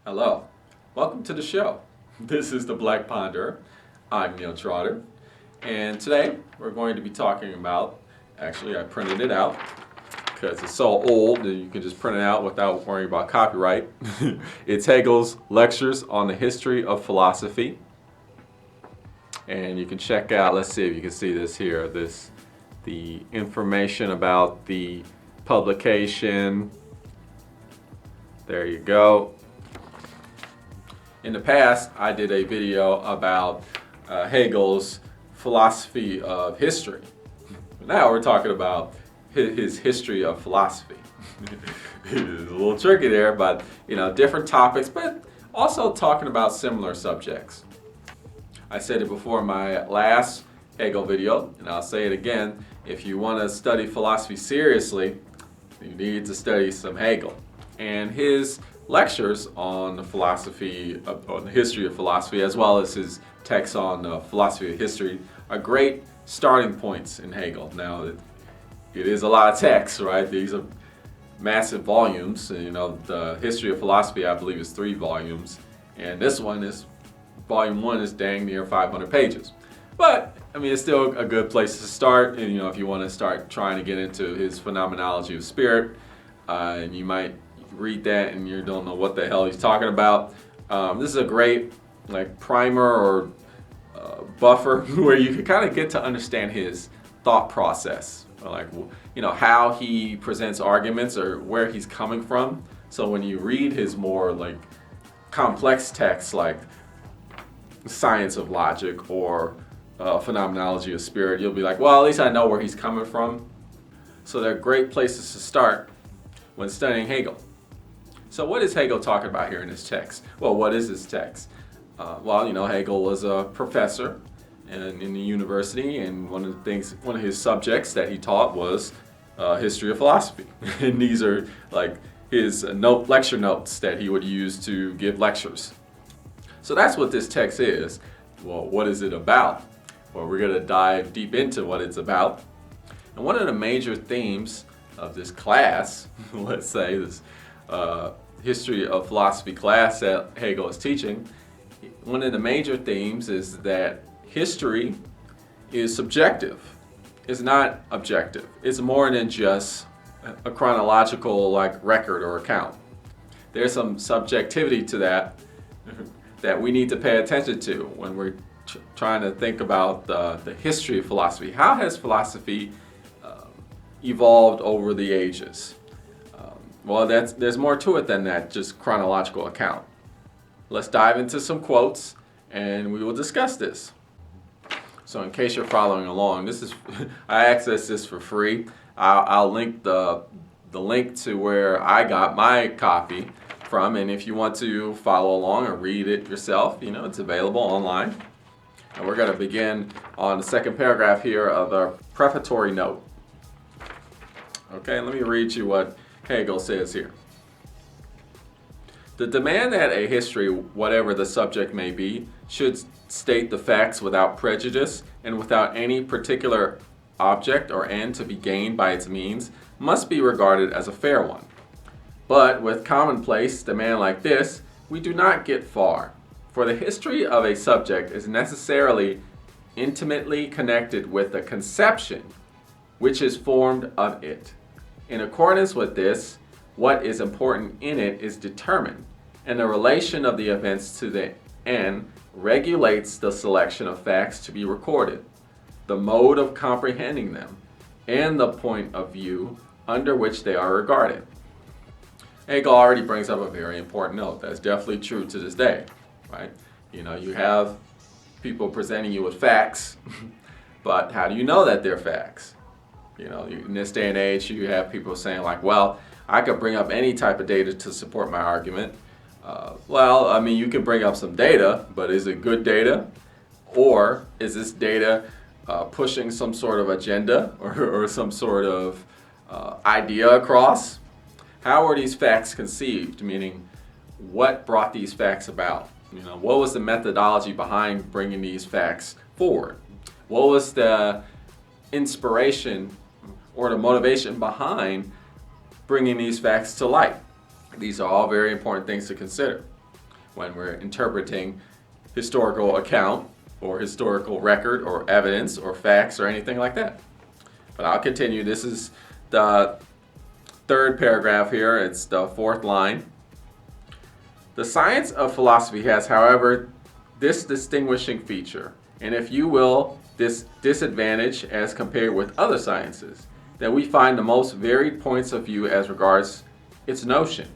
Hello, welcome to the show. This is the Black Ponder. I'm Neil Trotter, and today we're going to be talking about, actually I printed it out because it's so old that you can just print it out without worrying about copyright. It's Hegel's Lectures on the History of Philosophy. And you can check out, let's see if you can see this here, the information about the publication. There you go. In the past, I did a video about Hegel's philosophy of history. Now we're talking about his history of philosophy. It's a little tricky there, but different topics, but also talking about similar subjects. I said it before in my last Hegel video, and I'll say it again. If you want to study philosophy seriously, you need to study some Hegel. And his lectures on the philosophy, on the history of philosophy, as well as his texts on philosophy of history, are great starting points in Hegel. Now, it is a lot of text, right? These are massive volumes. The history of philosophy, I believe, is 3 volumes, and this one is volume 1 is dang near 500 pages. But it's still a good place to start. And if you want to start trying to get into his phenomenology of spirit, and you might read that and you don't know what the hell he's talking about. This is a great primer or buffer where you can kind of get to understand his thought process, or how he presents arguments or where he's coming from. So when you read his more complex texts like Science of Logic or Phenomenology of Spirit, you'll be like, well, at least I know where he's coming from. So they're great places to start when studying Hegel. So what is Hegel talking about here in his text? Well, what is his text? Hegel was a professor in the university, and one of his subjects that he taught was history of philosophy. And these are his lecture notes that he would use to give lectures. So that's what this text is. Well, what is it about? Well, we're going to dive deep into what it's about. And one of the major themes of this class, let's say this history of philosophy class that Hegel is teaching, one of the major themes is that history is subjective. It's not objective. It's more than just a chronological record or account. There's some subjectivity to that we need to pay attention to when we're trying to think about the history of philosophy. How has philosophy evolved over the ages? Well, there's more to it than that, just chronological account. Let's dive into some quotes, and we will discuss this. So in case you're following along, I access this for free. I'll link the link to where I got my copy from, and if you want to follow along or read it yourself, it's available online. And we're going to begin on the second paragraph here of our prefatory note. Okay, let me read you what Hegel says here. The demand that a history, whatever the subject may be, should state the facts without prejudice and without any particular object or end to be gained by its means must be regarded as a fair one. But with commonplace demand like this, we do not get far, for the history of a subject is necessarily intimately connected with the conception which is formed of it. In accordance with this, what is important in it is determined, and the relation of the events to the end regulates the selection of facts to be recorded, the mode of comprehending them, and the point of view under which they are regarded. Hegel already brings up a very important note. That's definitely true to this day, right? You have people presenting you with facts, but how do you know that they're facts? In this day and age, you have people saying well, I could bring up any type of data to support my argument. You can bring up some data, but is it good data? Or is this data pushing some sort of agenda or some sort of idea across? How are these facts conceived? Meaning, what brought these facts about? What was the methodology behind bringing these facts forward? What was the inspiration or the motivation behind bringing these facts to light? These are all very important things to consider. when we're interpreting historical account or historical record or evidence or facts or anything like that. But I'll continue. This is the third paragraph here. It's the fourth line. The science of philosophy has, however, this distinguishing feature, and if you will, this disadvantage as compared with other sciences, that we find the most varied points of view as regards its notion,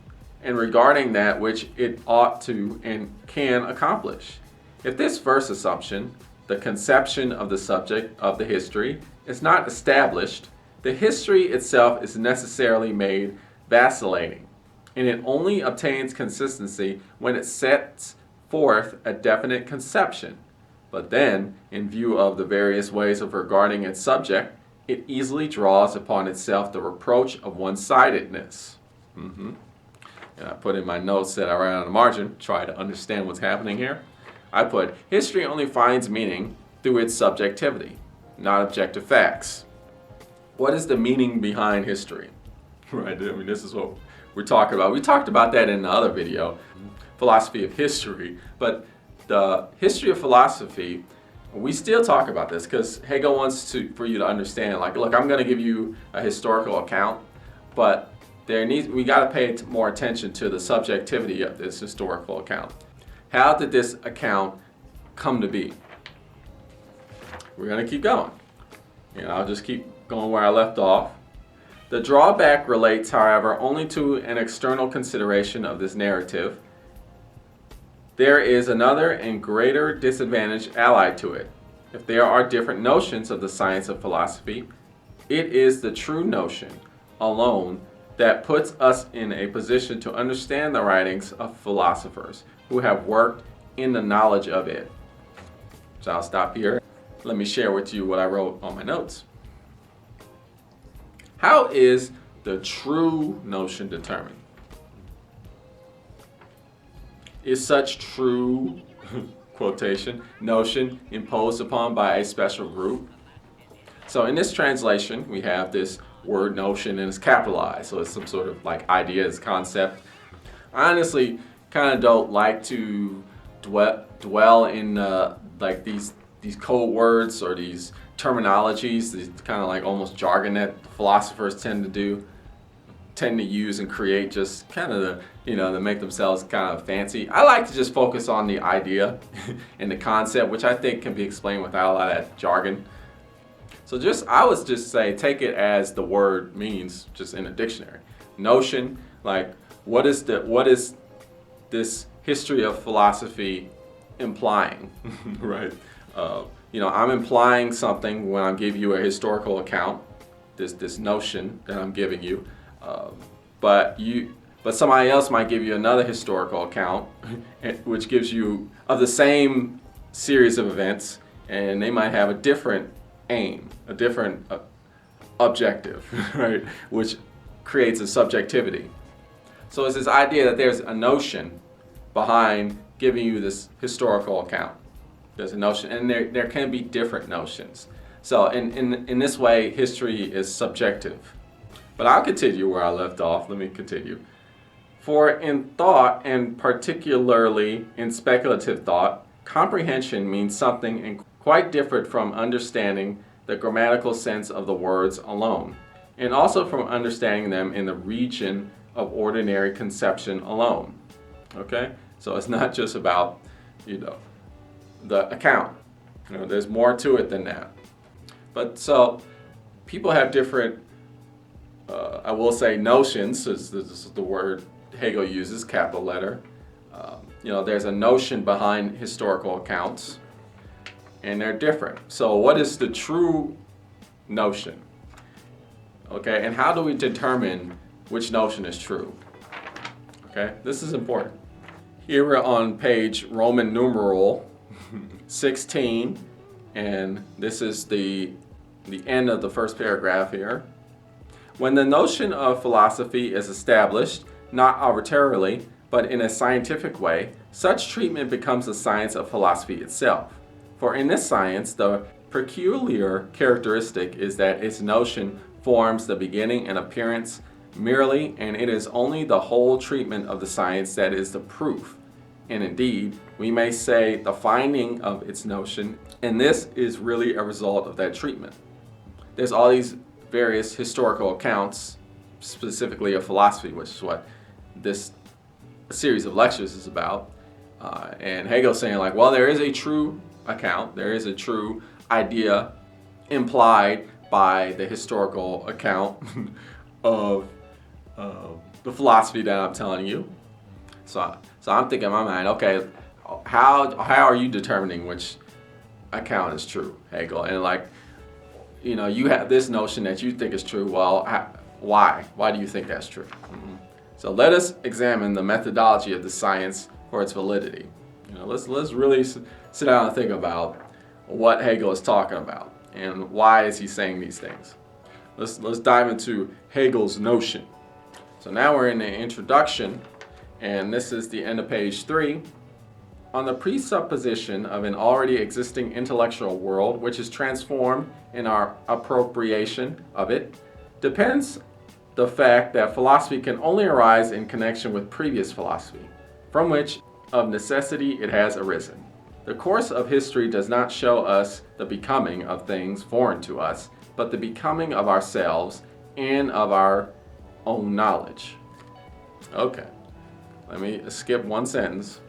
and regarding that which it ought to and can accomplish. If this first assumption, the conception of the subject of the history, is not established, the history itself is necessarily made vacillating, and it only obtains consistency when it sets forth a definite conception. But then, in view of the various ways of regarding its subject, it easily draws upon itself the reproach of one-sidedness. And I put in my notes that I write on the margin, try to understand what's happening here. I put, history only finds meaning through its subjectivity, not objective facts. What is the meaning behind history? Right, I mean, this is what we're talking about. We talked about that in the other video, philosophy of history, but the history of philosophy, we still talk about this because Hegel wants for you to understand, like, look, I'm going to give you a historical account, but we got to pay more attention to the subjectivity of this historical account. How did this account come to be? We're going to keep going. And I'll just keep going where I left off. The drawback relates, however, only to an external consideration of this narrative. There is another and greater disadvantage allied to it. If there are different notions of the science of philosophy, it is the true notion alone that puts us in a position to understand the writings of philosophers who have worked in the knowledge of it. So I'll stop here. Let me share with you what I wrote on my notes. How is the true notion determined? Is such true, quotation, notion imposed upon by a special group? So in this translation, we have this word notion and it's capitalized, so it's some sort of like idea, it's concept. I honestly kind of don't like to dwell in like these code words or these terminologies, these kind of like almost jargon that philosophers tend to use and create, just kind of to make themselves kind of fancy. I like to just focus on the idea and the concept, which I think can be explained without a lot of that jargon. So I would just say, take it as the word means, just in a dictionary. Notion, like what is this history of philosophy implying, right? I'm implying something when I give you a historical account, this notion that I'm giving you, but somebody else might give you another historical account, which gives you of the same series of events, and they might have a different aim, a different objective, right? Which creates a subjectivity. So it's this idea that there's a notion behind giving you this historical account. There's a notion, and there can be different notions. So in this way, history is subjective. But I'll continue where I left off. Let me continue. For in thought, and particularly in speculative thought, comprehension means something quite different from understanding the grammatical sense of the words alone, and also from understanding them in the region of ordinary conception alone. Okay? So it's not just about, the account. There's more to it than that. But so people have different, I will say, notions. This is the word Hegel uses, capital letter. There's a notion behind historical accounts, and they're different. So what is the true notion? Okay, and how do we determine which notion is true? Okay, this is important. Here we're on page Roman numeral 16, and this is the end of the first paragraph here. When the notion of philosophy is established, not arbitrarily, but in a scientific way, such treatment becomes the science of philosophy itself. For in this science, the peculiar characteristic is that its notion forms the beginning and appearance merely, and it is only the whole treatment of the science that is the proof. and indeed, we may say the finding of its notion, and this is really a result of that treatment. There's all these various historical accounts, specifically of philosophy, which is what this series of lectures is about. And Hegel's saying like, well, there is a true account, there is a true idea implied by the historical account of the philosophy that I'm telling you. So I'm thinking in my mind, okay, how are you determining which account is true, Hegel? And like, you know, you have this notion that you think is true. Well, why? Why do you think that's true? Mm-hmm. So let us examine the methodology of the science for its validity. You know, let's really sit down and think about what Hegel is talking about and why is he saying these things. Let's dive into Hegel's notion. So now we're in the introduction, and this is the end of page 3. On the presupposition of an already existing intellectual world, which is transformed in our appropriation of it, depends the fact that philosophy can only arise in connection with previous philosophy, from which of necessity it has arisen. The course of history does not show us the becoming of things foreign to us, but the becoming of ourselves and of our own knowledge. Okay, let me skip one sentence.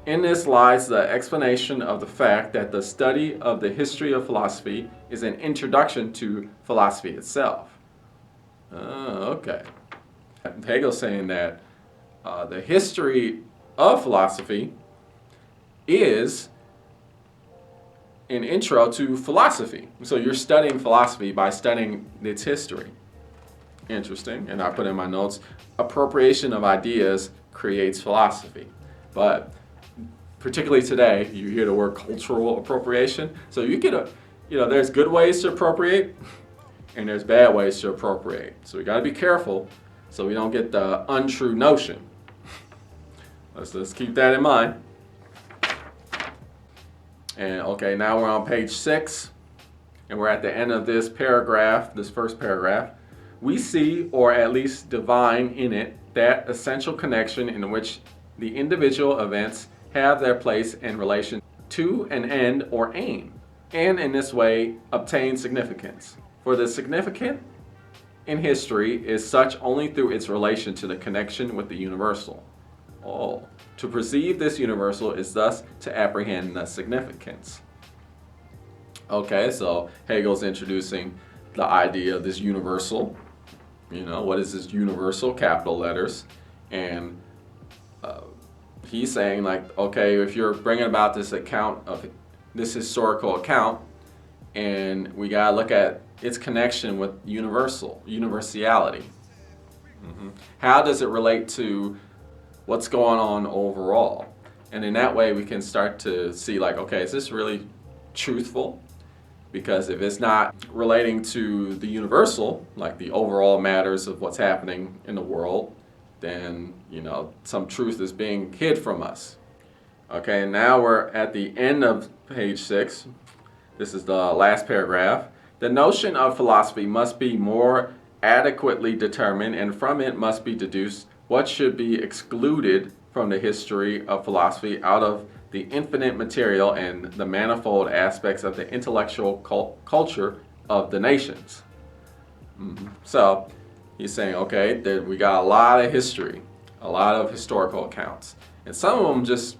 In this lies the explanation of the fact that the study of the history of philosophy is an introduction to philosophy itself. Okay. Hegel's saying that the history of philosophy is an intro to philosophy. So you're studying philosophy by studying its history. Interesting. And I put in my notes, appropriation of ideas creates philosophy. But particularly today, you hear the word cultural appropriation. So you get there's good ways to appropriate and there's bad ways to appropriate. So we got to be careful so we don't get the untrue notion. Let's keep that in mind. And okay, now we're on page 6, and we're at the end of this paragraph, this first paragraph. We see, or at least divine in it, that essential connection in which the individual events have their place in relation to an end or aim, and in this way obtain significance. For the significant in history is such only through its relation to the connection with the universal. To perceive this universal is thus to apprehend the significance. Okay, so Hegel's introducing the idea of this universal. You know, what is this universal? Capital letters. And he's saying like, okay, if you're bringing about this account of this historical account, and we gotta look at its connection with universality. Mm-hmm. How does it relate to what's going on overall? And in that way we can start to see like, okay, is this really truthful? Because if it's not relating to the universal, like the overall matters of what's happening in the world, then, you know, some truth is being hid from us. Okay, and now we're at the end of page 6. This is the last paragraph. The notion of philosophy must be more adequately determined, and from it must be deduced what should be excluded from the history of philosophy out of the infinite material and the manifold aspects of the intellectual culture of the nations. Mm-hmm. So he's saying, okay, we got a lot of history, a lot of historical accounts, and some of them just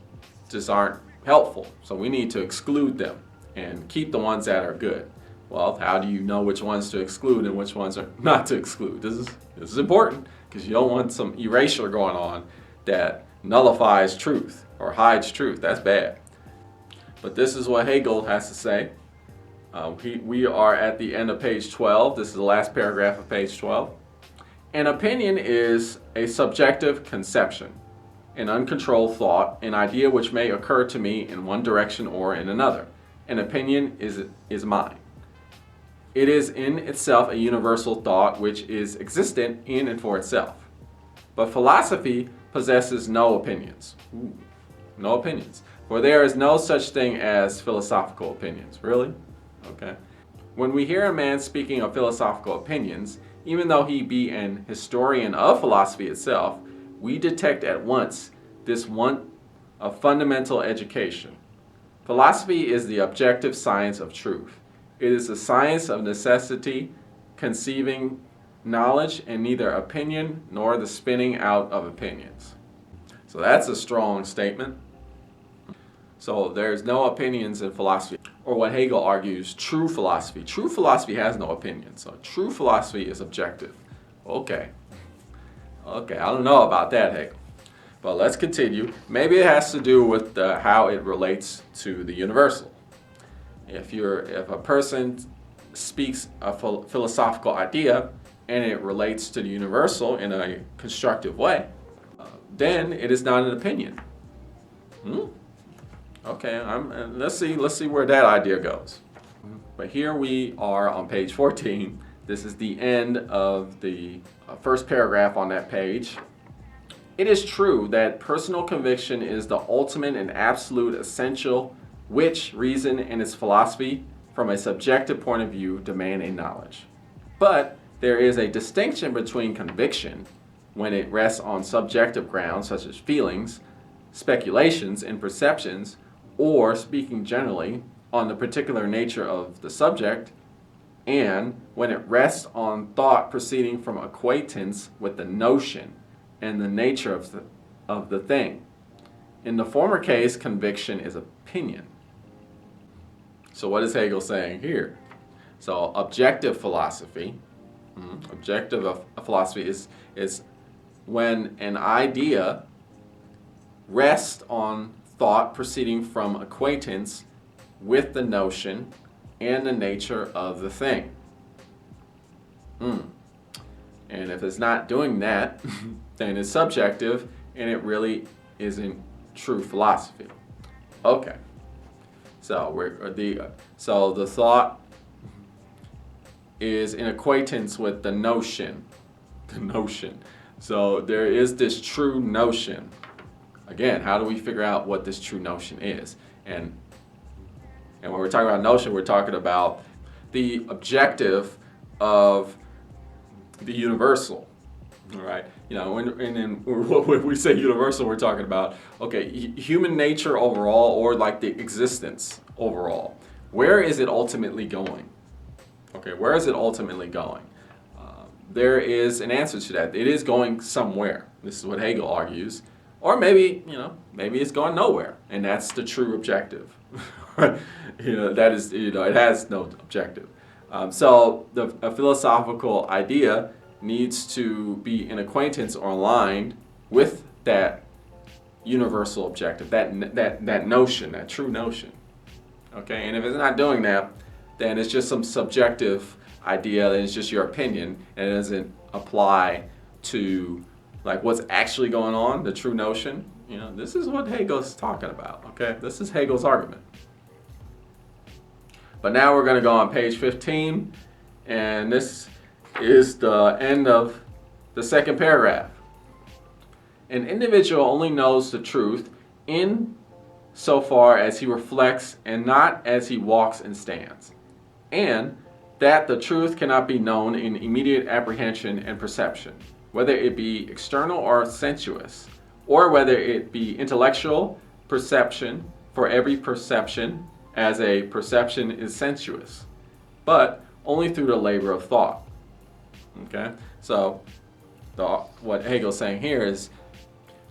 aren't helpful. So we need to exclude them and keep the ones that are good. Well, how do you know which ones to exclude and which ones are not to exclude? This is important because you don't want some erasure going on that nullifies truth or hides truth. That's bad. But this is what Hegel has to say. We are at the end of page 12. This is the last paragraph of page 12. An opinion is a subjective conception, an uncontrolled thought, an idea which may occur to me in one direction or in another. An opinion is mine. It is in itself a universal thought which is existent in and for itself. But philosophy possesses no opinions. No opinions. For there is no such thing as philosophical opinions. Really? Okay. When we hear a man speaking of philosophical opinions, even though he be an historian of philosophy itself, we detect at once this want of fundamental education. Philosophy is the objective science of truth. It is the science of necessity, conceiving knowledge in neither opinion nor the spinning out of opinions. So that's a strong statement. So there's no opinions in philosophy, or what Hegel argues, true philosophy. True philosophy has no opinion, so true philosophy is objective. Okay, I don't know about that, Hegel. But let's continue. Maybe it has to do with how it relates to the universal. If a person speaks a philosophical idea and it relates to the universal in a constructive way, then it is not an opinion. Okay, let's see where that idea goes. But here we are on page 14. This is the end of the first paragraph on that page. It is true that personal conviction is the ultimate and absolute essential which reason and its philosophy, from a subjective point of view, demand a knowledge. But there is a distinction between conviction, when it rests on subjective grounds such as feelings, speculations, and perceptions, or, speaking generally, on the particular nature of the subject, and when it rests on thought proceeding from acquaintance with the notion and the nature of the thing. In the former case, conviction is opinion. So what is Hegel saying here? So objective philosophy, philosophy is when an idea rests on thought proceeding from acquaintance with the notion and the nature of the thing. And if it's not doing that, then it's subjective and it really isn't true philosophy. Okay. So the thought is in acquaintance with the notion. So there is this true notion. Again, how do we figure out what this true notion is? And when we're talking about notion, we're talking about the objective of the universal. All right. When we say universal, we're talking about, human nature overall, or like the existence overall. Where is it ultimately going? Where is it ultimately going? There is an answer to that. It is going somewhere. This is what Hegel argues. Or maybe it's going nowhere, and that's the true objective. That is, it has no objective. So a philosophical idea needs to be in acquaintance or aligned with that universal objective, that notion, that true notion. Okay, and if it's not doing that, then it's just some subjective idea, and it's just your opinion, and it doesn't apply to like what's actually going on, the true notion. This is what Hegel's talking about. Okay, this is Hegel's argument. But now we're going to go on page 15, and this is the end of the second paragraph. An individual only knows the truth in so far as he reflects and not as he walks and stands, and that the truth cannot be known in immediate apprehension and perception, whether it be external or sensuous, or whether it be intellectual perception, for every perception as a perception is sensuous, but only through the labor of thought. Okay, so what Hegel's saying here is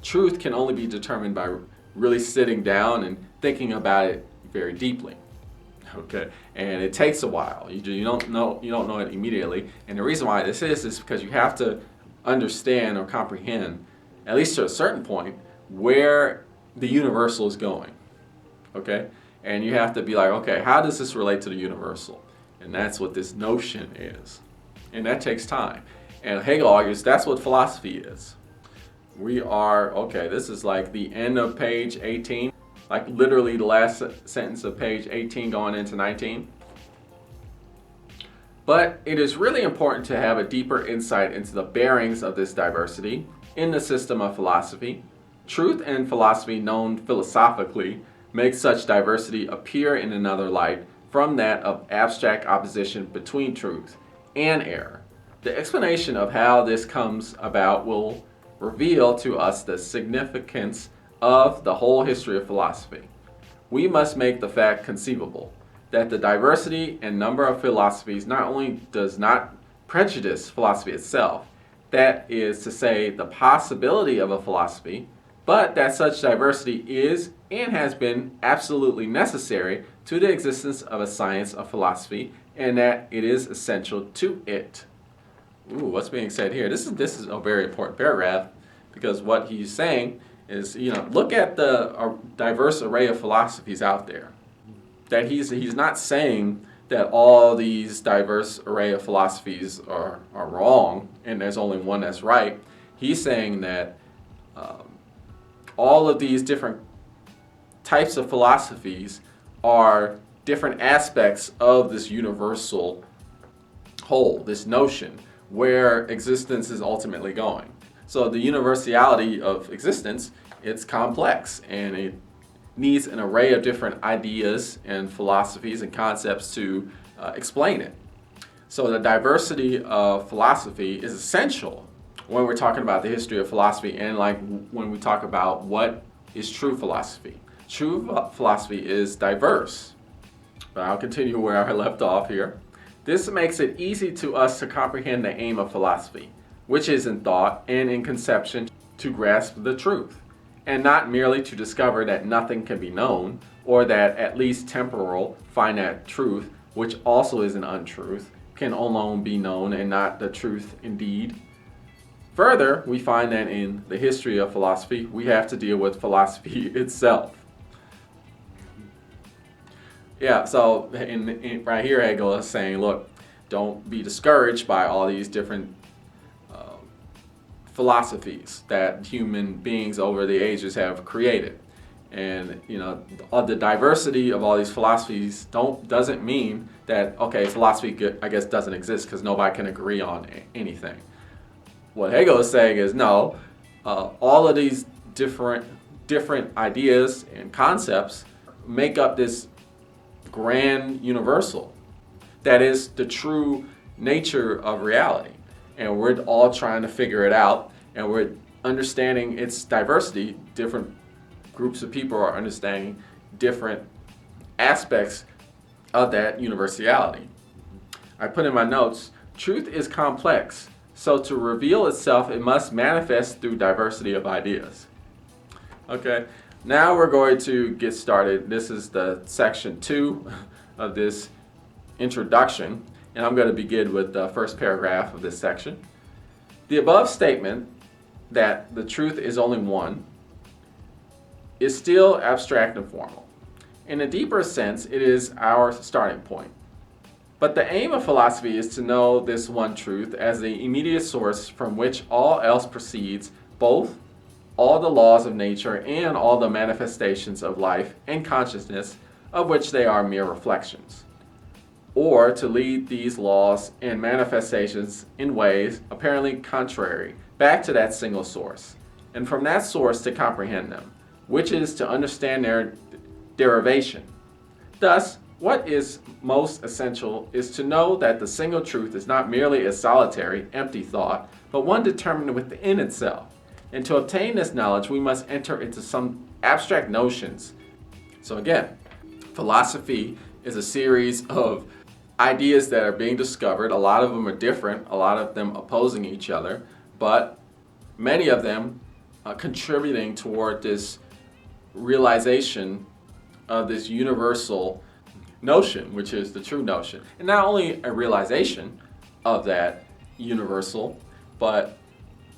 truth can only be determined by really sitting down and thinking about it very deeply. Okay, and it takes a while. You don't know it immediately, and the reason why this is because you have to understand or comprehend, at least to a certain point, where the universal is going. Okay, and you have to be like, okay, how does this relate to the universal? And that's what this notion is, and that takes time. And Hegel argues that's what philosophy is. This is like the end of page 18, like literally the last sentence of page 18 going into 19. But it is really important to have a deeper insight into the bearings of this diversity in the system of philosophy. Truth and philosophy, known philosophically, make such diversity appear in another light from that of abstract opposition between truth and error. The explanation of how this comes about will reveal to us the significance of the whole history of philosophy. We must make the fact conceivable that the diversity and number of philosophies not only does not prejudice philosophy itself, that is to say, the possibility of a philosophy, but that such diversity is and has been absolutely necessary to the existence of a science of philosophy, and that it is essential to it. Ooh, what's being said here? This is a very important paragraph, because what he's saying is, look at the diverse array of philosophies out there. That he's not saying that all these diverse array of philosophies are wrong and there's only one that's right. He's saying that all of these different types of philosophies are different aspects of this universal whole, this notion, where existence is ultimately going. So the universality of existence, it's complex, and it needs an array of different ideas and philosophies and concepts to explain it. So the diversity of philosophy is essential when we're talking about the history of philosophy, and like when we talk about what is true philosophy. True philosophy is diverse. But I'll continue where I left off here. This makes it easy to us to comprehend the aim of philosophy, which is in thought and in conception to grasp the truth, and not merely to discover that nothing can be known, or that at least temporal, finite truth, which also is an untruth, can alone be known and not the truth indeed. Further, we find that in the history of philosophy, we have to deal with philosophy itself. Yeah, so right here Hegel is saying, look, don't be discouraged by all these different philosophies that human beings over the ages have created. And the diversity of all these philosophies doesn't mean that, okay, philosophy I guess doesn't exist because nobody can agree on anything. What Hegel is saying is no, all of these different ideas and concepts make up this grand universal that is the true nature of reality. And we're all trying to figure it out, and we're understanding its diversity. Different groups of people are understanding different aspects of that universality. I put in my notes, truth is complex, so to reveal itself, it must manifest through diversity of ideas. Okay, now we're going to get started. This is the section 2 of this introduction, and I'm going to begin with the first paragraph of this section. The above statement that the truth is only one is still abstract and formal. In a deeper sense, it is our starting point. But the aim of philosophy is to know this one truth as the immediate source from which all else proceeds, both all the laws of nature and all the manifestations of life and consciousness, of which they are mere reflections, or to lead these laws and manifestations in ways apparently contrary back to that single source, and from that source to comprehend them, which is to understand their derivation. Thus, what is most essential is to know that the single truth is not merely a solitary, empty thought, but one determined within itself. And to obtain this knowledge, we must enter into some abstract notions. So again, philosophy is a series of ideas that are being discovered. A lot of them are different, a lot of them opposing each other, but many of them contributing toward this realization of this universal notion, which is the true notion. And not only a realization of that universal, but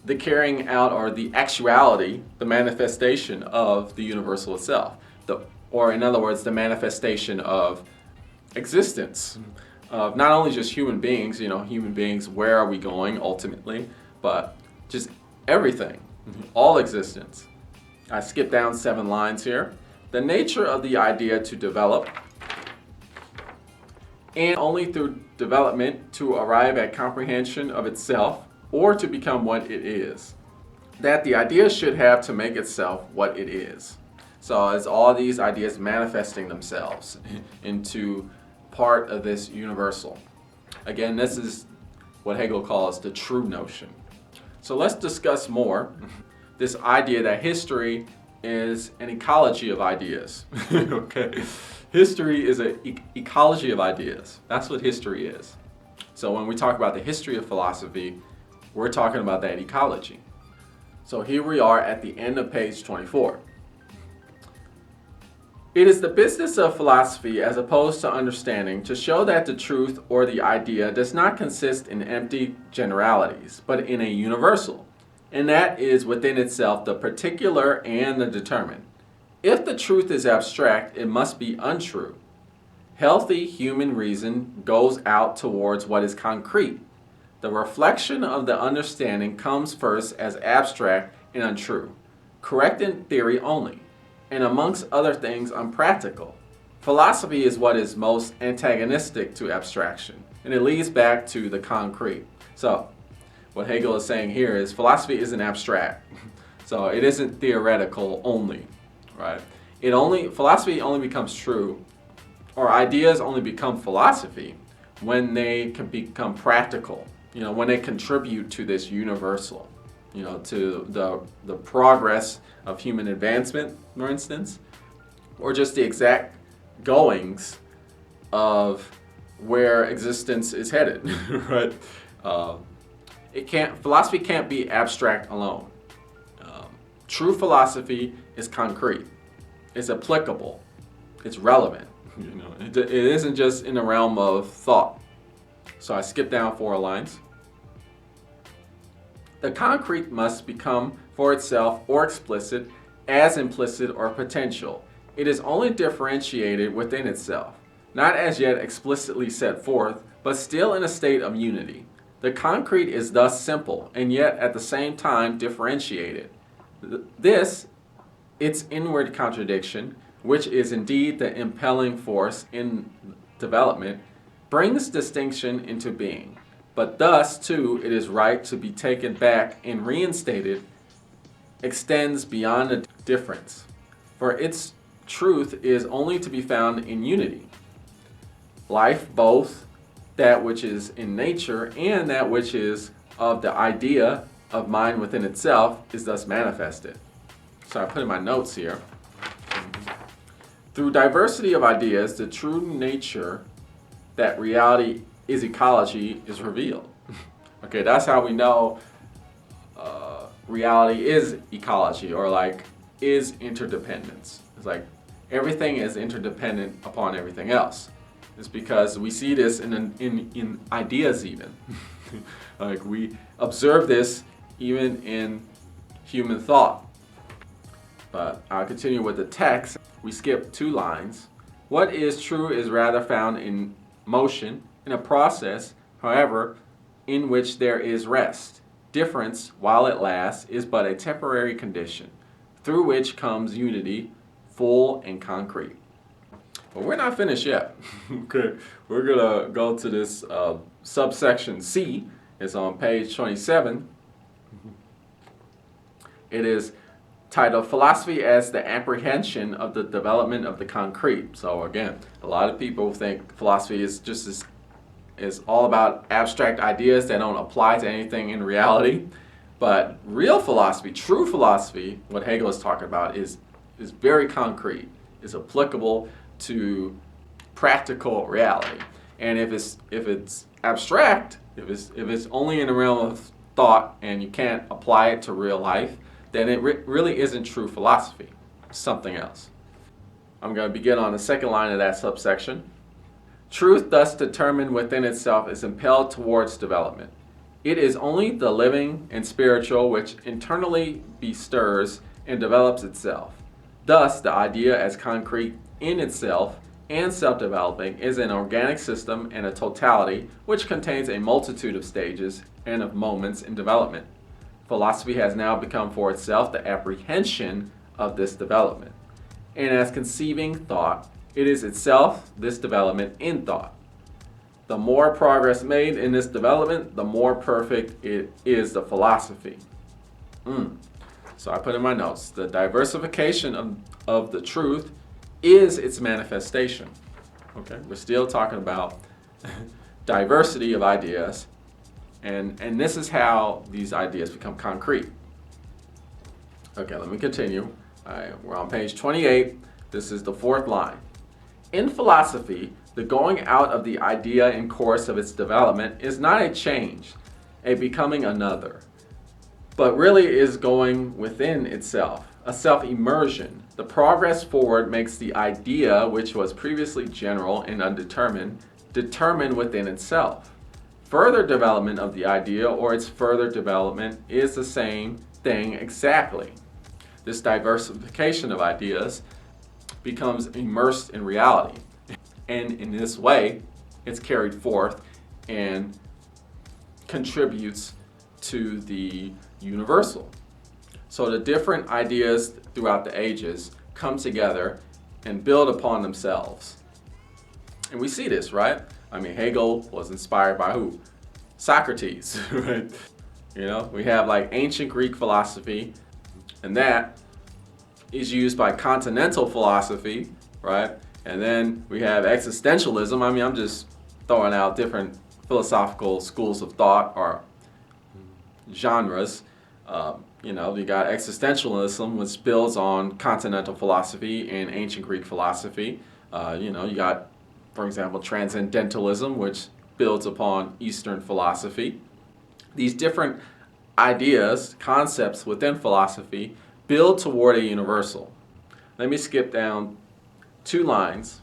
the carrying out or the actuality, the manifestation of the universal itself. Or in other words, the manifestation of existence of not only just human beings, human beings, where are we going ultimately, but just everything, all existence. I skipped down 7 lines here. The nature of the idea to develop, and only through development to arrive at comprehension of itself or to become what it is. That the idea should have to make itself what it is. So as all these ideas manifesting themselves into part of this universal. Again, this is what Hegel calls the true notion. So let's discuss more this idea that history is an ecology of ideas. Okay, history is an ecology of ideas. That's what history is. So when we talk about the history of philosophy, we're talking about that ecology. So here we are at the end of page 24. It is the business of philosophy, as opposed to understanding, to show that the truth or the idea does not consist in empty generalities, but in a universal, and that is within itself the particular and the determined. If the truth is abstract, it must be untrue. Healthy human reason goes out towards what is concrete. The reflection of the understanding comes first as abstract and untrue, correct in theory only, and amongst other things unpractical. Philosophy is what is most antagonistic to abstraction, and it leads back to the concrete. So, what Hegel is saying here is philosophy isn't abstract. So it isn't theoretical only, right? Philosophy only becomes true, or ideas only become philosophy when they can become practical, when they contribute to this universal, to the progress of human advancement, for instance, or just the exact goings of where existence is headed, right? Philosophy can't be abstract alone. True philosophy is concrete, it's applicable, it's relevant. It isn't just in the realm of thought. So I skip down 4 lines. The concrete must become for itself or explicit, as implicit or potential. It is only differentiated within itself, not as yet explicitly set forth, but still in a state of unity. The concrete is thus simple, and yet at the same time differentiated. This, its inward contradiction, which is indeed the impelling force in development, brings distinction into being. But thus, too, it is right to be taken back and reinstated, extends beyond the difference. For its truth is only to be found in unity. Life, both that which is in nature and that which is of the idea of mind within itself, is thus manifested. So I put in my notes here. Through diversity of ideas, the true nature that reality is ecology is revealed. Okay, that's how we know reality is ecology, or is interdependence. It's like everything is interdependent upon everything else. It's because we see this in ideas even. We observe this even in human thought. But I'll continue with the text. We skip 2 lines. What is true is rather found in motion, in a process, however, in which there is rest. Difference, while it lasts, is but a temporary condition, through which comes unity, full and concrete. But we're not finished yet. Okay, we're gonna go to this subsection C. It's on page 27. It is titled Philosophy as the Apprehension of the Development of the Concrete. So again, a lot of people think philosophy is all about abstract ideas that don't apply to anything in reality. But real philosophy, true philosophy, what Hegel is talking about, is very concrete. It's applicable to practical reality. And if it's abstract, if it's only in the realm of thought and you can't apply it to real life, then it really isn't true philosophy. It's something else. I'm going to begin on the second line of that subsection. Truth, thus determined within itself, is impelled towards development. It is only the living and spiritual which internally bestirs and develops itself. Thus, the idea as concrete in itself and self-developing is an organic system and a totality which contains a multitude of stages and of moments in development. Philosophy has now become for itself the apprehension of this development. And as conceiving thought, it is itself this development in thought. The more progress made in this development, the more perfect it is the philosophy. So I put in my notes, the diversification of the truth is its manifestation. Okay, we're still talking about diversity of ideas, and this is how these ideas become concrete. Okay, let me continue. All right, we're on page 28. This is the fourth line. In philosophy, the going out of the idea in course of its development is not a change, a becoming another, but really is going within itself, a self-immersion. The progress forward makes the idea, which was previously general and undetermined, determined within itself. Further development of the idea or its further development is the same thing exactly. This diversification of ideas becomes immersed in reality. And in this way, it's carried forth and contributes to the universal. So the different ideas throughout the ages come together and build upon themselves. And we see this, right? I mean, Hegel was inspired by who? Socrates, right? You know, we have like ancient Greek philosophy, and that is used by continental philosophy, right? And then we have existentialism. I mean, I'm just throwing out different philosophical schools of thought or genres. You know, you got existentialism, which builds on continental philosophy and ancient Greek philosophy. You know, you got, for example, transcendentalism, which builds upon Eastern philosophy. These different ideas, concepts within philosophy build toward a universal. Let me skip down 2 lines.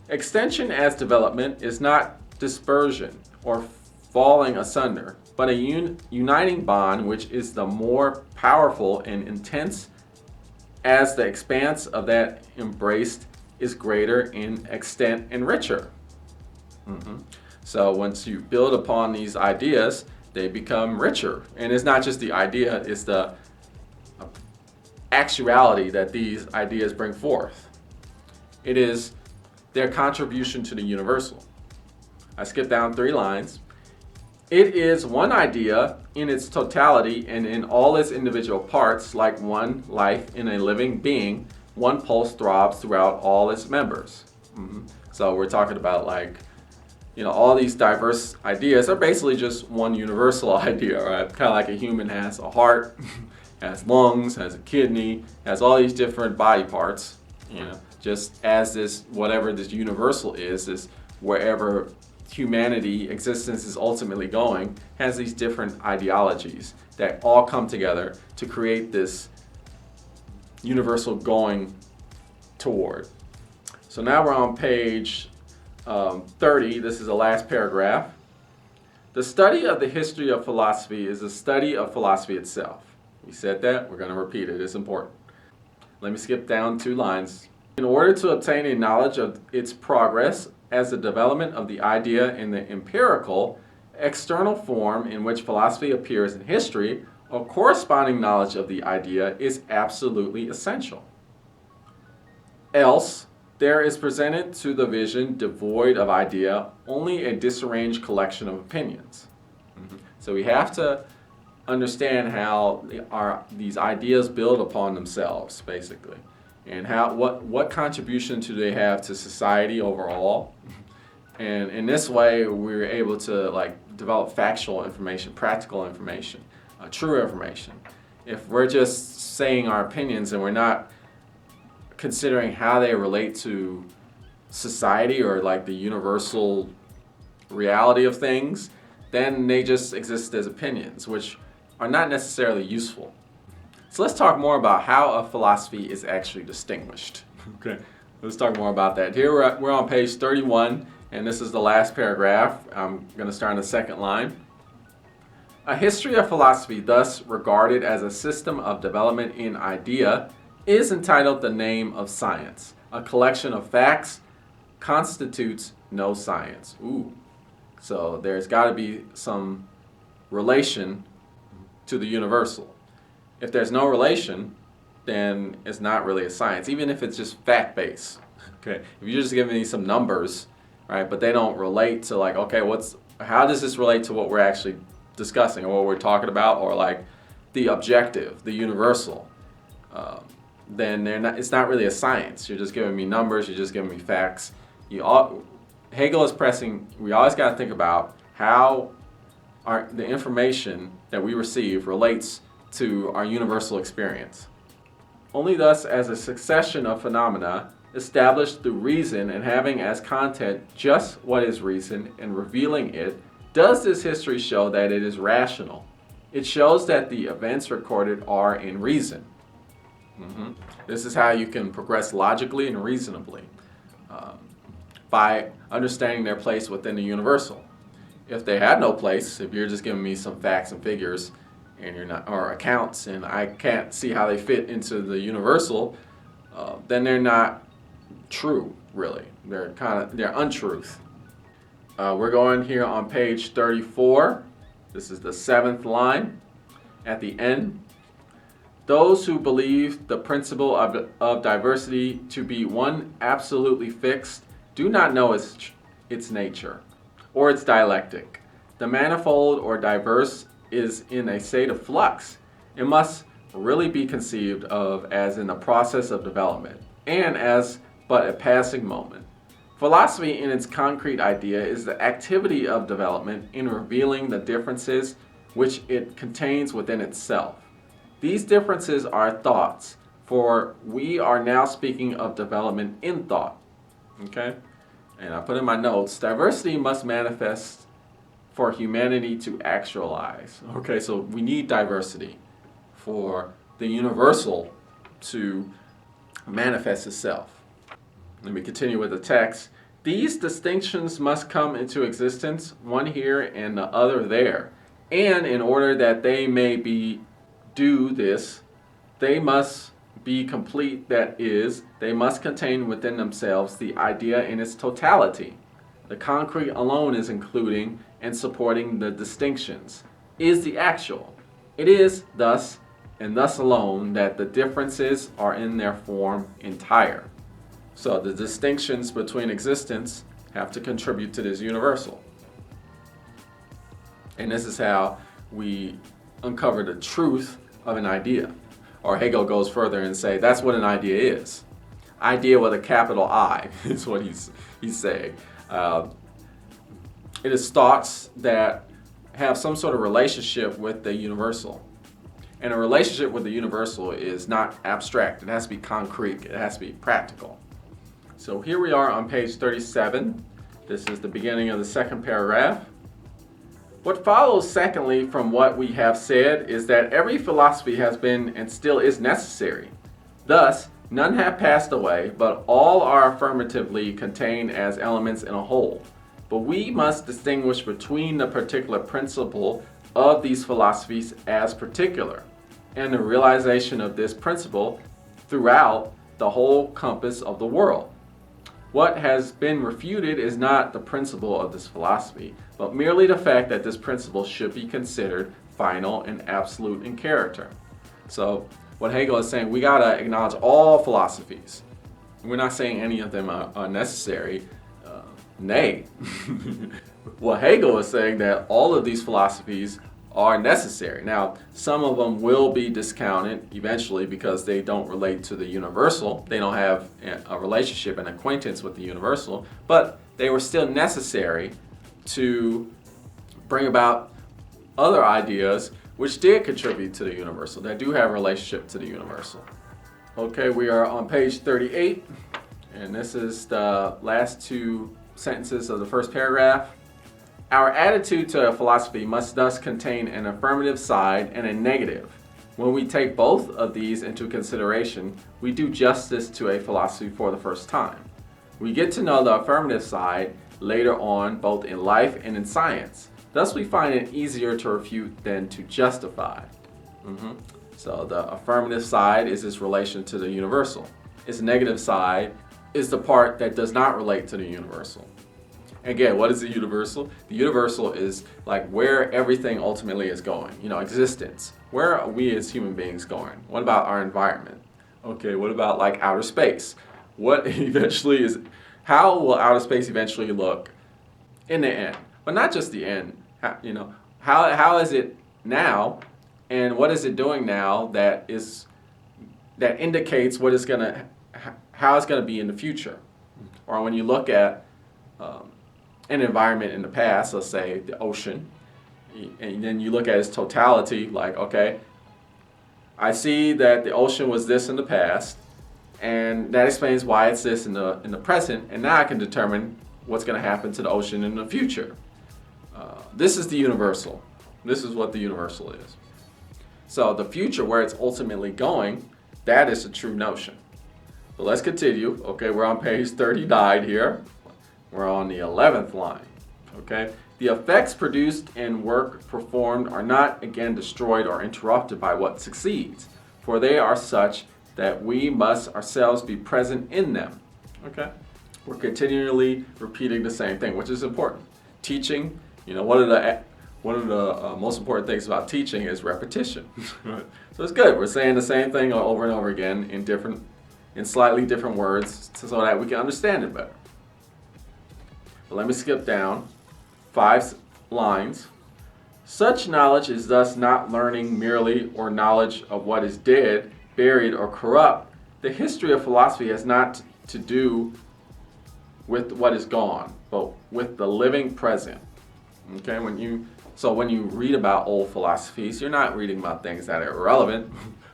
Extension as development is not dispersion or falling asunder, but a uniting bond which is the more powerful and intense as the expanse of that embraced is greater in extent and richer. So once you build upon these ideas, they become richer. And it's not just the idea, it's the actuality that these ideas bring forth. It is their contribution to the universal. I skipped down 3 lines. It is one idea in its totality and in all its individual parts, like one life in a living being, one pulse throbs throughout all its members. So we're talking about like, you know, all these diverse ideas are basically just one universal idea, right? Kind of like a human has a heart, has lungs, has a kidney, has all these different body parts, you know, just as this, whatever this universal is wherever humanity, existence is ultimately going, has these different ideologies that all come together to create this universal going toward. So now we're on page 30. This is the last paragraph. The study of the history of philosophy is a study of philosophy itself. We said that, we're going to repeat it, it's important. Let me skip down 2 lines. In order to obtain a knowledge of its progress as the development of the idea in the empirical, external form in which philosophy appears in history, a corresponding knowledge of the idea is absolutely essential. Else, there is presented to the vision devoid of idea only a disarranged collection of opinions. So we have to understand how these ideas build upon themselves, basically, and what contribution do they have to society overall. And in this way, we're able to like develop factual information, practical information, true information. If we're just saying our opinions and we're not considering how they relate to society or like the universal reality of things, then they just exist as opinions, which are not necessarily useful. So let's talk more about how a philosophy is actually distinguished. Okay, let's talk more about that. Here we're on page 31, and this is the last paragraph. I'm going to start on the 2nd line. A history of philosophy, thus regarded as a system of development in idea, is entitled The Name of Science. A collection of facts constitutes no science. So there's got to be some relation to the universal. If there's no relation, then it's not really a science, even if it's just fact-based. Okay, if you're just giving me some numbers, right, but they don't relate to like, okay, how does this relate to what we're actually discussing or what we're talking about, or like the objective, the universal, then it's not really a science. You're just giving me numbers, you're just giving me facts. Hegel is pressing, we always got to think about how the information that we receive relates to our universal experience. Only thus, as a succession of phenomena established through reason and having as content just what is reason and revealing it, does this history show that it is rational. It shows that the events recorded are in reason. This is how you can progress logically and reasonably, by understanding their place within the universal. If they had no place, if you're just giving me some facts and figures and you're not, or accounts, and I can't see how they fit into the universal, then they're not true, really. They're untruth. We're going here on page 34. This is the 7th line at the end. Those who believe the principle of diversity to be one absolutely fixed do not know its nature or its dialectic. The manifold or diverse is in a state of flux. It must really be conceived of as in the process of development and as but a passing moment. Philosophy in its concrete idea is the activity of development in revealing the differences which it contains within itself. These differences are thoughts, for we are now speaking of development in thought. Okay? And I put in my notes, diversity must manifest for humanity to actualize. Okay, so we need diversity for the universal to manifest itself. Let me continue with the text. These distinctions must come into existence, one here and the other there. And in order that they may do this, they must be complete, that is, they must contain within themselves the idea in its totality. The concrete alone is including and supporting the distinctions, is the actual. It is thus, and thus alone, that the differences are in their form entire. So the distinctions between existence have to contribute to this universal. And this is how we uncover the truth of an idea. Or Hegel goes further and say that's what an idea is. Idea with a capital I is what he's saying. It is thoughts that have some sort of relationship with the universal. And a relationship with the universal is not abstract. It has to be concrete. It has to be practical. So here we are on page 37. This is the beginning of the second paragraph. What follows, secondly, from what we have said is that every philosophy has been and still is necessary. Thus, none have passed away, but all are affirmatively contained as elements in a whole. But we must distinguish between the particular principle of these philosophies as particular, and the realization of this principle throughout the whole compass of the world. What has been refuted is not the principle of this philosophy, but merely the fact that this principle should be considered final and absolute in character. So what Hegel is saying, we gotta acknowledge all philosophies. We're not saying any of them are necessary. Nay. What Hegel is saying that all of these philosophies are necessary. Now, some of them will be discounted eventually because they don't relate to the universal. They don't have a relationship and acquaintance with the universal, but they were still necessary to bring about other ideas which did contribute to the universal, that do have a relationship to the universal. Okay, we are on page 38, and this is the last two sentences of the first paragraph. Our attitude to a philosophy must thus contain an affirmative side and a negative. When we take both of these into consideration, we do justice to a philosophy for the first time. We get to know the affirmative side later on, both in life and in science. Thus, we find it easier to refute than to justify. So the affirmative side is its relation to the universal. Its negative side is the part that does not relate to the universal. Again, what is the universal? The universal is like where everything ultimately is going. Existence. Where are we as human beings going? What about our environment? Okay, what about like outer space? What eventually is, how will outer space eventually look in the end? But not just the end. How is it now, and what is it doing now that indicates how it's gonna be in the future? Or when you look at an environment in the past, let's say the ocean, and then you look at its totality, like, okay, I see that the ocean was this in the past, and that explains why it's this in the present, and now I can determine what's going to happen to the ocean in the future. This is the universal. This is what the universal is. So the future, where it's ultimately going, that is a true notion. So let's continue. Okay, we're on page 39 here. We're on the 11th line. Okay, the effects produced and work performed are not again destroyed or interrupted by what succeeds, for they are such that we must ourselves be present in them. Okay, we're continually repeating the same thing, which is important. Teaching, one of the most important things about teaching is repetition. So it's good. We're saying the same thing over and over again in slightly different words so that we can understand it better. But let me skip down 5 lines. Such knowledge is thus not learning merely or knowledge of what is dead, buried, or corrupt. The history of philosophy has not to do with what is gone, but with the living present. Okay, when you read about old philosophies, you're not reading about things that are irrelevant.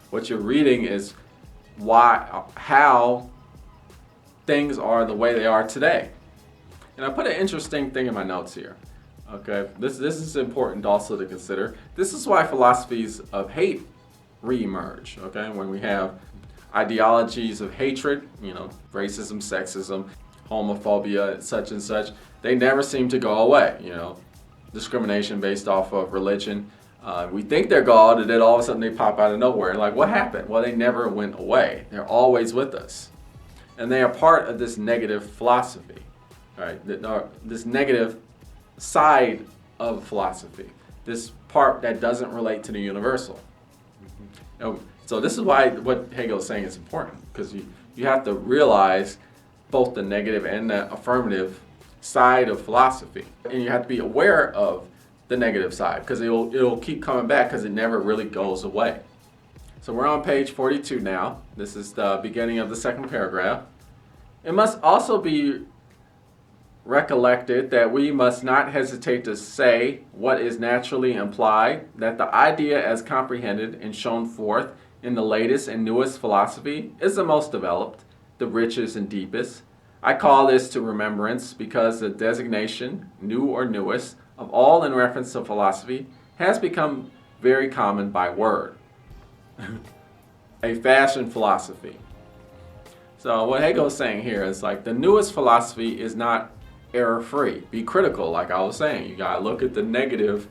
What you're reading is how things are the way they are today. And I put an interesting thing in my notes here. Okay, this is important also to consider. This is why philosophies of hate reemerge. Okay, when we have ideologies of hatred, racism, sexism, homophobia, such and such, they never seem to go away. Discrimination based off of religion. We think they're gone, and then all of a sudden they pop out of nowhere. And like, what happened? Well, they never went away. They're always with us, and they are part of this negative philosophy, right? This negative side of philosophy, this part that doesn't relate to the universal. So this is why what Hegel is saying is important, because you have to realize both the negative and the affirmative side of philosophy, and you have to be aware of the negative side, because it'll keep coming back, because it never really goes away. So we're on page 42 now. This is the beginning of the second paragraph. It must also be recollected that we must not hesitate to say what is naturally implied, that the idea as comprehended and shown forth in the latest and newest philosophy is the most developed, the richest and deepest. I call this to remembrance because the designation, new or newest, of all in reference to philosophy has become very common by word. A fashion philosophy. So what Hegel is saying here is like the newest philosophy is not error-free. Be critical, like I was saying. You gotta look at the negative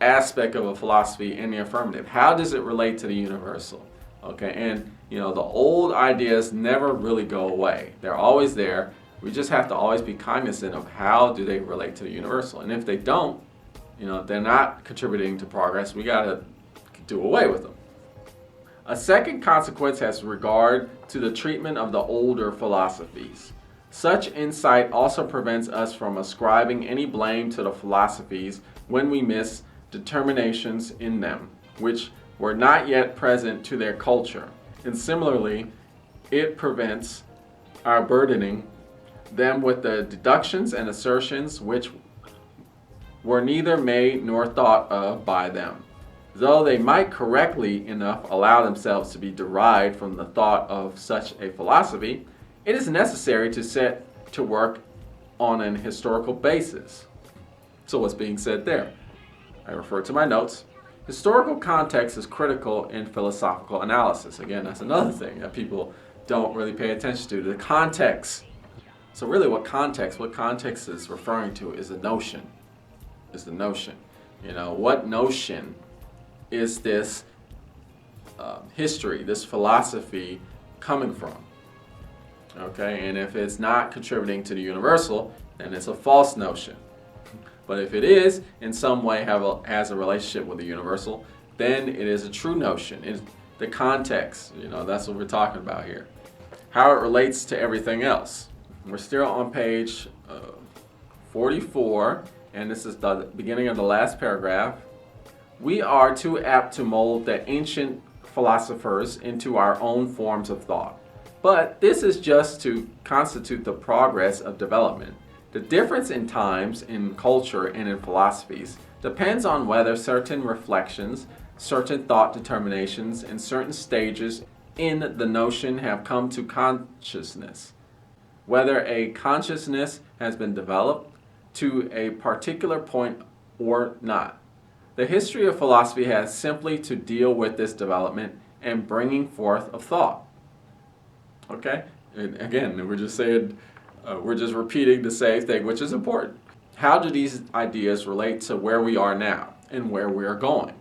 aspect of a philosophy and the affirmative. How does it relate to the universal? Okay, and the old ideas never really go away. They're always there. We just have to always be cognizant of how do they relate to the universal. And if they don't, they're not contributing to progress. We gotta do away with them. A second consequence has regard to the treatment of the older philosophies. Such insight also prevents us from ascribing any blame to the philosophies when we miss determinations in them, which were not yet present to their culture. And similarly, it prevents our burdening them with the deductions and assertions which were neither made nor thought of by them, though they might correctly enough allow themselves to be derived from the thought of such a philosophy. It is necessary to set to work on an historical basis. So what's being said there? I refer to my notes. Historical context is critical in philosophical analysis. Again, that's another thing that people don't really pay attention to, the context. So really what context is referring to is the notion. What notion is this history, this philosophy coming from? Okay, and if it's not contributing to the universal, then it's a false notion. But if it is, in some way has a relationship with the universal, then it is a true notion. It's the context, that's what we're talking about here. How it relates to everything else. We're still on page 44, and this is the beginning of the last paragraph. We are too apt to mold the ancient philosophers into our own forms of thought. But this is just to constitute the progress of development. The difference in times, in culture, and in philosophies depends on whether certain reflections, certain thought determinations and certain stages in the notion have come to consciousness, whether a consciousness has been developed to a particular point or not. The history of philosophy has simply to deal with this development and bringing forth of thought. Okay? And again, we're just saying, we're just repeating the same thing, which is important. How do these ideas relate to where we are now and where we are going?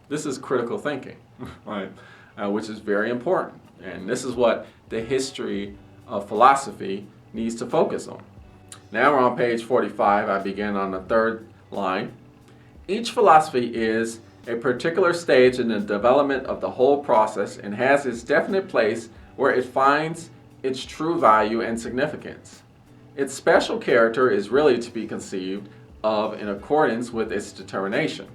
This is critical thinking, right? Which is very important. And this is what the history of philosophy needs to focus on. Now we're on page 45. I begin on the third line. Each philosophy is a particular stage in the development of the whole process and has its definite place where it finds its true value and significance. Its special character is really to be conceived of in accordance with its determination,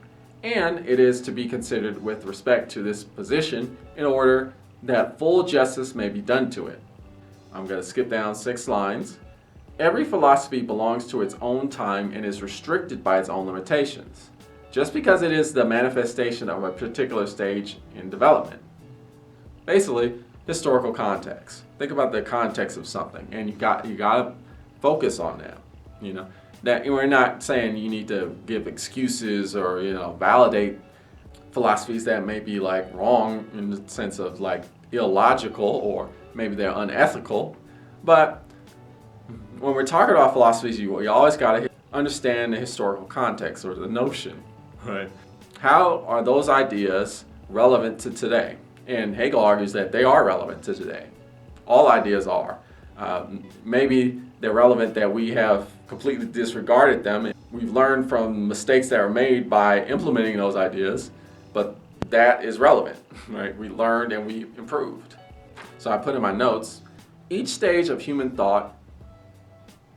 and it is to be considered with respect to this position in order that full justice may be done to it. I'm going to skip down 6 lines. Every philosophy belongs to its own time and is restricted by its own limitations, just because it is the manifestation of a particular stage in development. Basically, historical context. Think about the context of something, and you got to focus on that. You know that we're not saying you need to give excuses or validate philosophies that may be like wrong in the sense of like illogical or maybe they're unethical, but when we're talking about philosophies, you always got to understand the historical context or the notion. Right. How are those ideas relevant to today? And Hegel argues that they are relevant to today. All ideas are. Maybe they're relevant that we have completely disregarded them. And we've learned from mistakes that were made by implementing those ideas, but that is relevant, right? We learned and we improved. So I put in my notes, each stage of human thought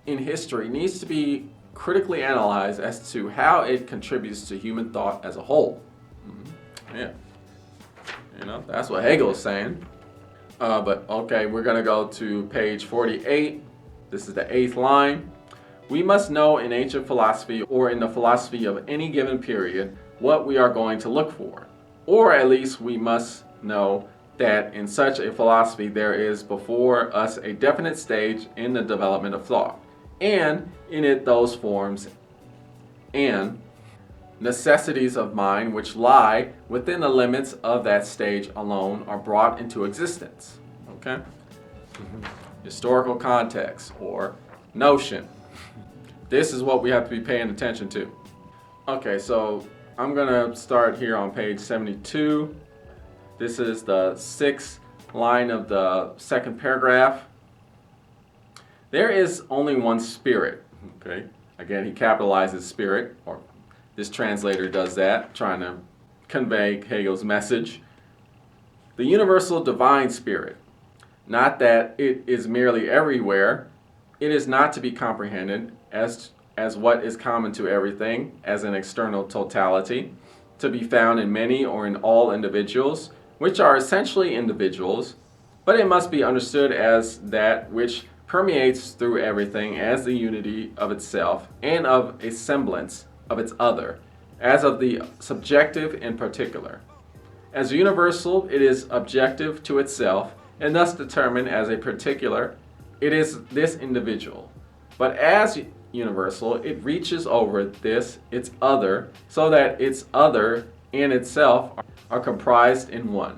in history needs to be critically analyzed as to how it contributes to human thought as a whole. Yeah, that's what Hegel is saying. But okay, we're going to go to page 48. This is the 8th line. We must know in ancient philosophy or in the philosophy of any given period what we are going to look for. Or at least we must know that in such a philosophy there is before us a definite stage in the development of thought, and in it those forms and necessities of mind which lie within the limits of that stage alone are brought into existence. Okay? Historical context or notion. This is what we have to be paying attention to. Okay, so I'm going to start here on page 72. This is the 6th line of the 2nd paragraph. There is only one spirit. Okay. Again, he capitalizes spirit, or this translator does that, trying to convey Hegel's message. The universal divine spirit. Not that it is merely everywhere. It is not to be comprehended as what is common to everything, as an external totality, to be found in many or in all individuals, which are essentially individuals, but it must be understood as that which permeates through everything as the unity of itself and of a semblance of its other, as of the subjective in particular. As universal, it is objective to itself, and thus determined as a particular, it is this individual. But as universal, it reaches over this, its other, so that its other and itself are comprised in one.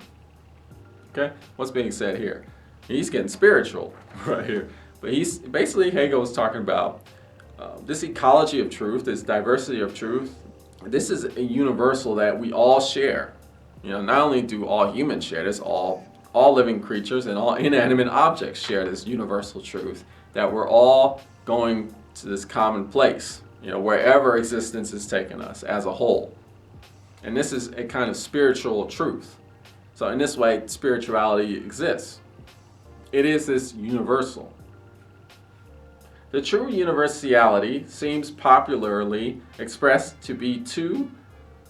Okay? What's being said here? He's getting spiritual right here. But he's basically, Hegel is talking about this ecology of truth, this diversity of truth. This is a universal that we all share. Not only do all humans share this, all living creatures and all inanimate objects share this universal truth, that we're all going to this common place, wherever existence has taken us as a whole. And this is a kind of spiritual truth. So in this way, spirituality exists. It is this universal. The true universality seems popularly expressed to be to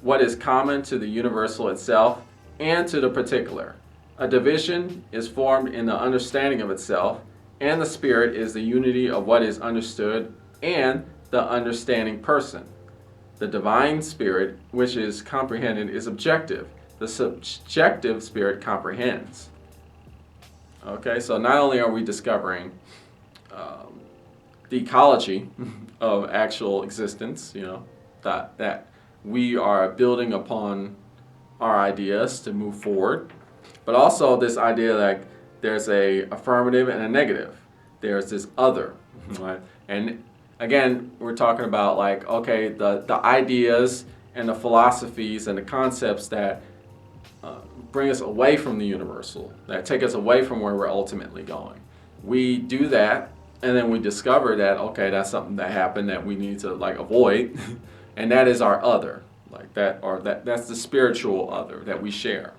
what is common to the universal itself and to the particular. A division is formed in the understanding of itself, and the spirit is the unity of what is understood and the understanding person. The divine spirit, which is comprehended, is objective. The subjective spirit comprehends. Okay, so not only are we discovering the ecology of actual existence, that we are building upon our ideas to move forward, but also this idea that there's a affirmative and a negative. There's this other, right? And again, we're talking about like, okay, the ideas and the philosophies and the concepts that bring us away from the universal, that take us away from where we're ultimately going. We do that, and then we discover that, okay, that's something that happened that we need to like avoid, and that is our other, like that, or that's the spiritual other that we share.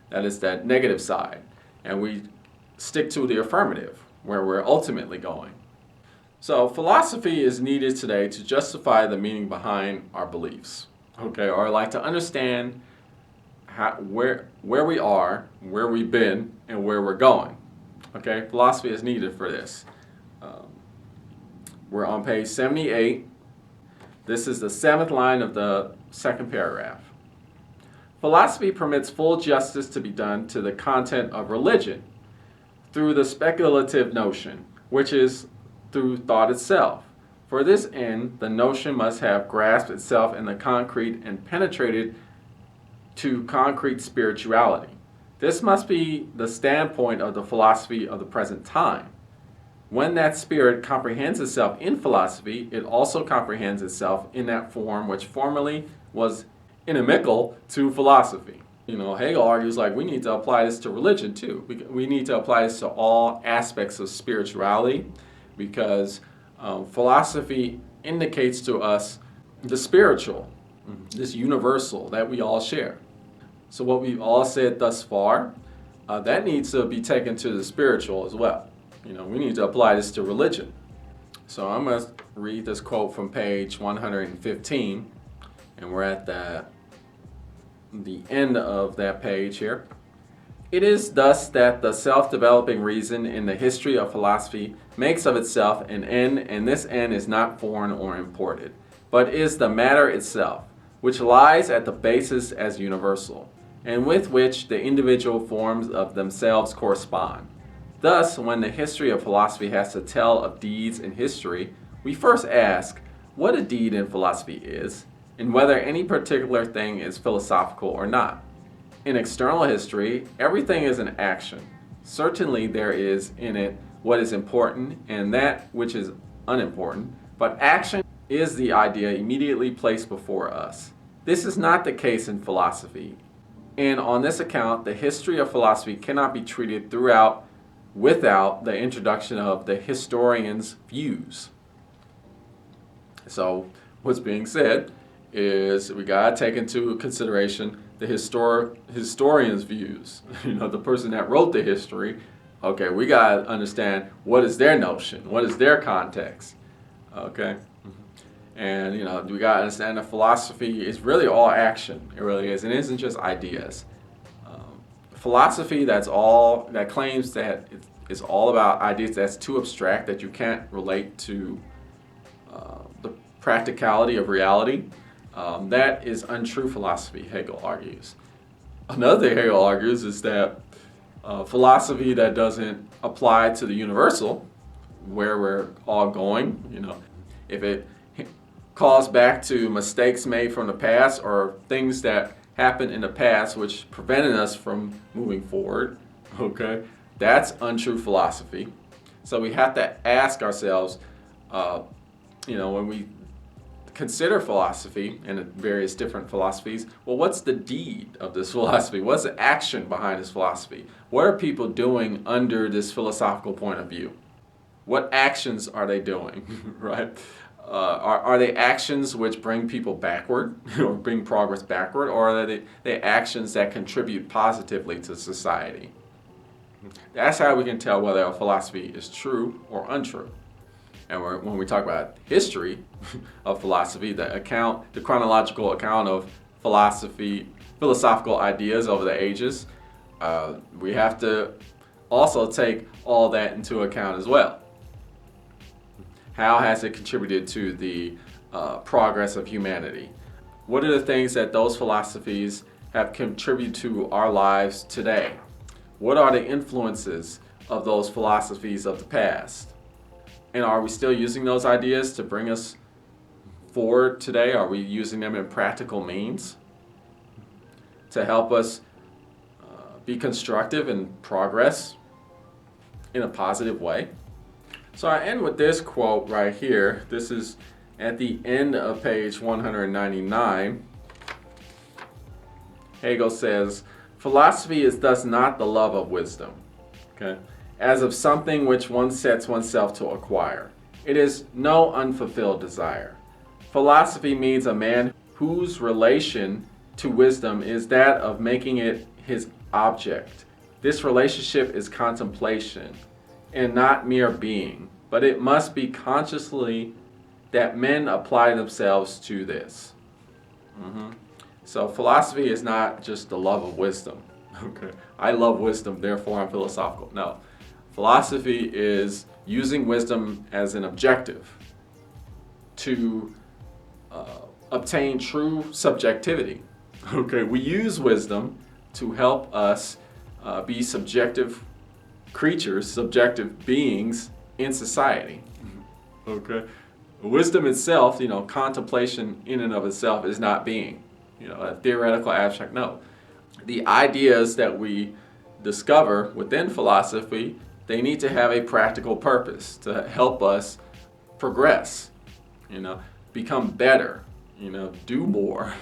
That is that negative side, and we stick to the affirmative, where we're ultimately going. So philosophy is needed today to justify the meaning behind our beliefs, okay, or like to understand where we are, where we've been, and where we're going. Okay, philosophy is needed for this. We're on page 78. This is the 7th line of the 2nd paragraph. Philosophy permits full justice to be done to the content of religion through the speculative notion, which is through thought itself. For this end, the notion must have grasped itself in the concrete and penetrated to concrete spirituality. This must be the standpoint of the philosophy of the present time. When that spirit comprehends itself in philosophy, it also comprehends itself in that form which formerly was inimical to philosophy. Hegel argues like we need to apply this to religion too. We need to apply this to all aspects of spirituality, because philosophy indicates to us the spiritual, this universal that we all share. So what we've all said thus far, that needs to be taken to the spiritual as well. We need to apply this to religion. So I'm going to read this quote from page 115, and we're at the end of that page here. It is thus that the self-developing reason in the history of philosophy makes of itself an end, and this end is not foreign or imported, but is the matter itself, which lies at the basis as universal, and with which the individual forms of themselves correspond. Thus, when the history of philosophy has to tell of deeds in history, we first ask what a deed in philosophy is, and whether any particular thing is philosophical or not. In external history, everything is an action. Certainly there is in it what is important and that which is unimportant, but action is the idea immediately placed before us. This is not the case in philosophy, and on this account, the history of philosophy cannot be treated without the introduction of the historian's views. So what's being said is we got to take into consideration the historian's views. The person that wrote the history, okay, we got to understand what is their notion, what is their context, okay? And, we got to understand that philosophy is really all action. It really is. It isn't just ideas. Philosophy that claims that it's all about ideas that's too abstract, that you can't relate to the practicality of reality, that is untrue philosophy, Hegel argues. Another thing Hegel argues is that philosophy that doesn't apply to the universal, where we're all going, if it calls back to mistakes made from the past or things that happened in the past which prevented us from moving forward, okay, that's untrue philosophy. So we have to ask ourselves, when we consider philosophy and various different philosophies, well, what's the deed of this philosophy? What's the action behind this philosophy? What are people doing under this philosophical point of view? What actions are they doing, right? Are they actions which bring people backward or bring progress backward, or are they actions that contribute positively to society? That's how we can tell whether a philosophy is true or untrue. And when we talk about history of philosophy, the chronological account of philosophical ideas over the ages, we have to also take all that into account as well. How has it contributed to the progress of humanity? What are the things that those philosophies have contributed to our lives today? What are the influences of those philosophies of the past? And are we still using those ideas to bring us forward today? Are we using them in practical means to help us be constructive and progress in a positive way? So I end with this quote right here. This is at the end of page 199. Hegel says, "Philosophy is thus not the love of wisdom, okay, as of something which one sets oneself to acquire. It is no unfulfilled desire. Philosophy means a man whose relation to wisdom is that of making it his object. This relationship is contemplation and not mere being, but it must be consciously that men apply themselves to this." So philosophy is not just the love of wisdom. Okay, I love wisdom, therefore I'm philosophical. No, philosophy is using wisdom as an objective to obtain true subjectivity. Okay, we use wisdom to help us be subjective creatures, subjective beings in society. Okay, wisdom itself, contemplation in and of itself is not being, a theoretical abstract. No, the ideas that we discover within philosophy, they need to have a practical purpose to help us progress, become better, do more,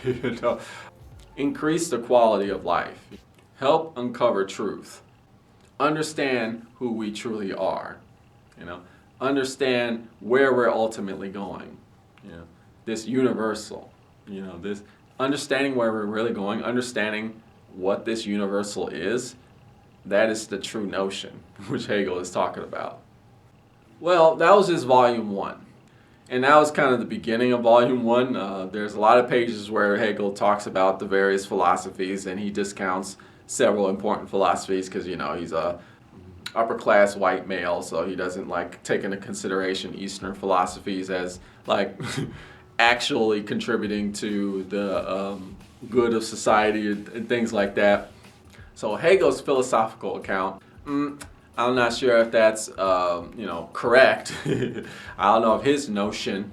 increase the quality of life, help uncover truth, understand who we truly are, understand where we're ultimately going, this universal, this understanding where we're really going, understanding what this universal is. That is the true notion which Hegel is talking about. Well, that was just volume 1. And that was kind of the beginning of volume 1. There's a lot of pages where Hegel talks about the various philosophies, and he discounts several important philosophies because, he's a upper class white male, so he doesn't take into consideration Eastern philosophies as actually contributing to the good of society and things like that. So Hegel's philosophical account, I'm not sure if that's correct. I don't know if his notion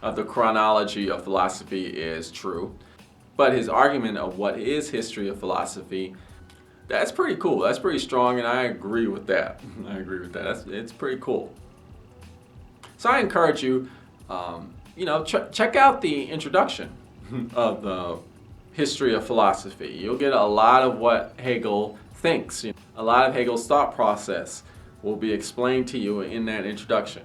of the chronology of philosophy is true, but his argument of what is history of philosophy, that's pretty cool. That's pretty strong, and I agree with that. It's pretty cool. So I encourage you, check out the introduction of the history of philosophy. You'll get a lot of what Hegel thinks. A lot of Hegel's thought process will be explained to you in that introduction.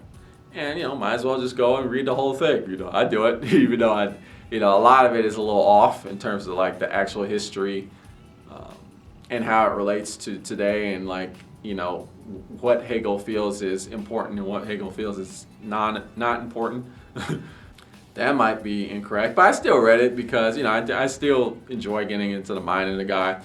And, might as well just go and read the whole thing. I do it, even though a lot of it is a little off in terms of the actual history and how it relates to today, and what Hegel feels is important and what Hegel feels is not important. That might be incorrect, but I still read it because I still enjoy getting into the mind of the guy,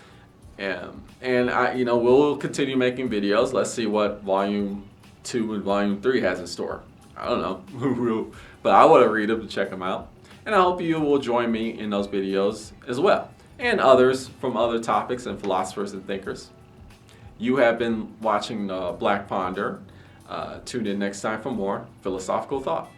and we'll continue making videos. Let's see what volume 2 and volume 3 has in store. I don't know, but I want to read them and check them out, and I hope you will join me in those videos as well, and others from other topics and philosophers and thinkers. You have been watching Black Ponder. Tune in next time for more philosophical thought.